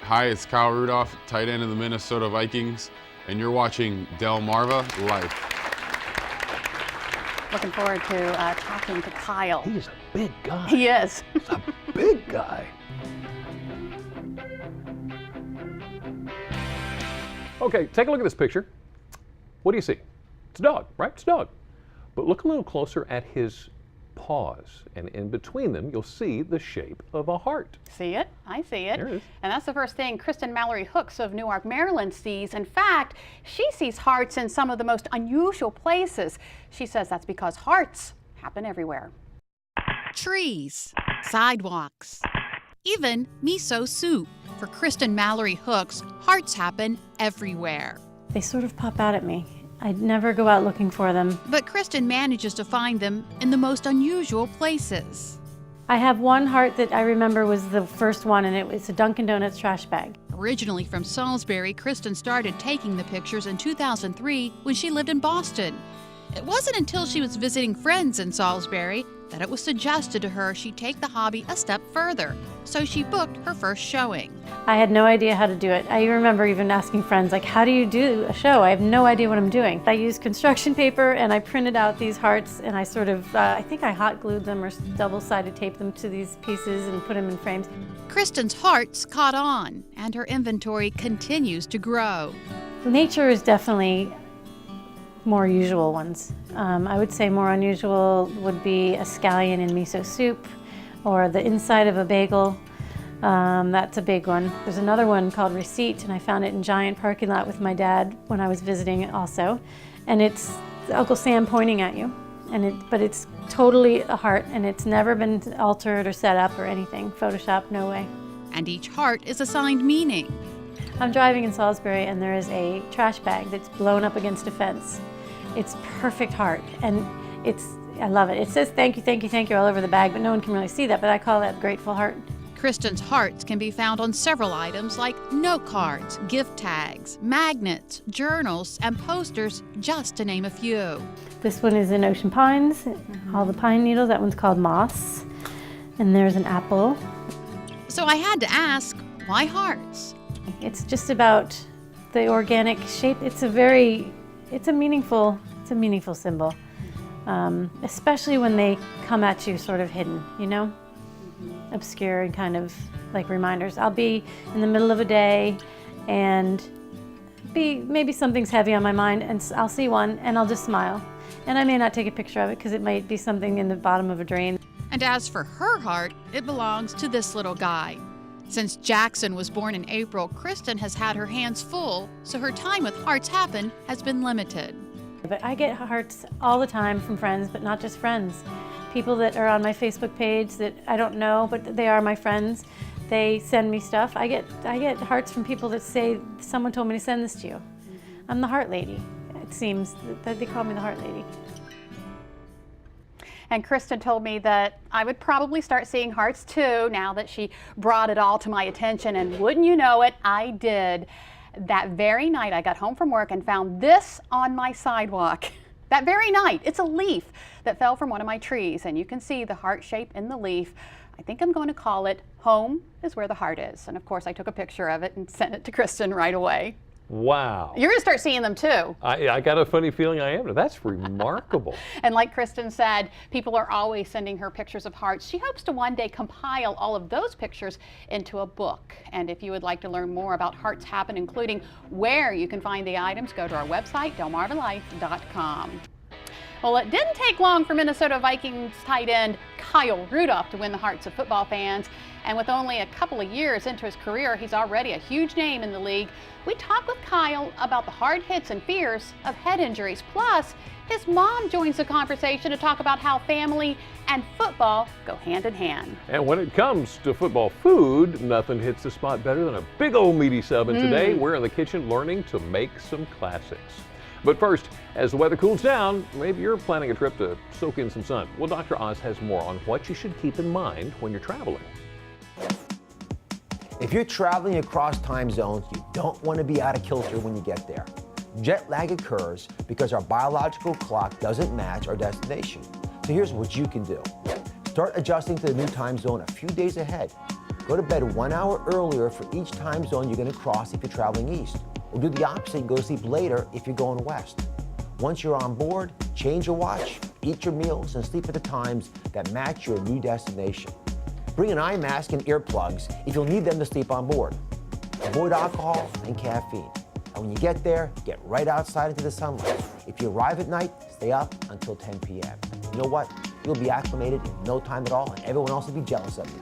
Hi, it's Kyle Rudolph, tight end of the Minnesota Vikings, and you're watching Del Marva Live. Looking forward to talking to Kyle. He is a big guy. He is. He's a big guy. Okay, take a look at this picture. What do you see? It's a dog, right? It's a dog. But look a little closer at his paws, and in between them, you'll see the shape of a heart. See it? I see it. There it is. And that's the first thing Kristin Mallory Hooks of Newark, Maryland sees. In fact, she sees hearts in some of the most unusual places. She says that's because hearts happen everywhere. Trees, sidewalks, even miso soup. For Kristin Mallory Hooks, hearts happen everywhere. They sort of pop out at me. I'd never go out looking for them. But Kristin manages to find them in the most unusual places. I have one heart that I remember was the first one, and it was a Dunkin' Donuts trash bag. Originally from Salisbury, Kristin started taking the pictures in 2003 when she lived in Boston. It wasn't until she was visiting friends in Salisbury that it was suggested to her she take the hobby a step further. So she booked her first showing. I had no idea how to do it. I remember even asking friends, like, how do you do a show? I have no idea what I'm doing. I used construction paper and I printed out these hearts, and I sort of, I think I hot glued them or double-sided taped them to these pieces and put them in frames. Kristin's hearts caught on, and her inventory continues to grow. Nature is definitely more usual ones. I would say more unusual would be a scallion in miso soup, or the inside of a bagel. That's a big one. There's another one called Receipt, and I found it in Giant parking lot with my dad when I was visiting also. And it's Uncle Sam pointing at you. But it's totally a heart, and it's never been altered or set up or anything. Photoshop, no way. And each heart is assigned meaning. I'm driving in Salisbury, and there is a trash bag that's blown up against a fence. It's perfect heart, and I love it. It says thank you, thank you, thank you all over the bag, but no one can really see that, but I call that grateful heart. Kristin's hearts can be found on several items like note cards, gift tags, magnets, journals, and posters, just to name a few. This one is in Ocean Pines, all the pine needles. That one's called moss, and there's an apple. So I had to ask, why hearts? It's just about the organic shape. It's a meaningful symbol, especially when they come at you sort of hidden, you know? Obscure and kind of like reminders. I'll be in the middle of a day and maybe something's heavy on my mind, and I'll see one and I'll just smile. And I may not take a picture of it because it might be something in the bottom of a drain. And as for her heart, it belongs to this little guy. Since Jackson was born in April, Kristin has had her hands full, so her time with Hearts Happen has been limited. But I get hearts all the time from friends, but not just friends. People that are on my Facebook page that I don't know, but they are my friends. They send me stuff. I get hearts from people that say, someone told me to send this to you. I'm the heart lady. It seems that they call me the heart lady. And Kristin told me that I would probably start seeing hearts too now that she brought it all to my attention, and wouldn't you know it, I did. That very night I got home from work and found this on my sidewalk. That very night, it's a leaf that fell from one of my trees, and you can see the heart shape in the leaf. I think I'm going to call it Home is Where the Heart Is. And of course I took a picture of it and sent it to Kristin right away. Wow. You're going to start seeing them too. I got a funny feeling I am. That's remarkable. And like Kristin said, people are always sending her pictures of hearts. She hopes to one day compile all of those pictures into a book. And if you would like to learn more about Hearts Happen, including where you can find the items, go to our website, delmarvalife.com. Well, it didn't take long for Minnesota Vikings tight end Kyle Rudolph to win the hearts of football fans. And with only a couple of years into his career, he's already a huge name in the league. We talked with Kyle about the hard hits and fears of head injuries. Plus, his mom joins the conversation to talk about how family and football go hand in hand. And when it comes to football food, nothing hits the spot better than a big old meaty sub. And today, we're in the kitchen learning to make some classics. But first, as the weather cools down, maybe you're planning a trip to soak in some sun. Well, Dr. Oz has more on what you should keep in mind when you're traveling. If you're traveling across time zones, you don't want to be out of kilter when you get there. Jet lag occurs because our biological clock doesn't match our destination. So here's what you can do. Start adjusting to the new time zone a few days ahead. Go to bed 1 hour earlier for each time zone you're going to cross if you're traveling east. Or do the opposite and go to sleep later if you're going west. Once you're on board, change your watch, eat your meals, and sleep at the times that match your new destination. Bring an eye mask and earplugs if you'll need them to sleep on board. Avoid alcohol and caffeine. And when you get there, get right outside into the sunlight. If you arrive at night, stay up until 10 p.m. You know what? You'll be acclimated in no time at all, and everyone else will be jealous of you.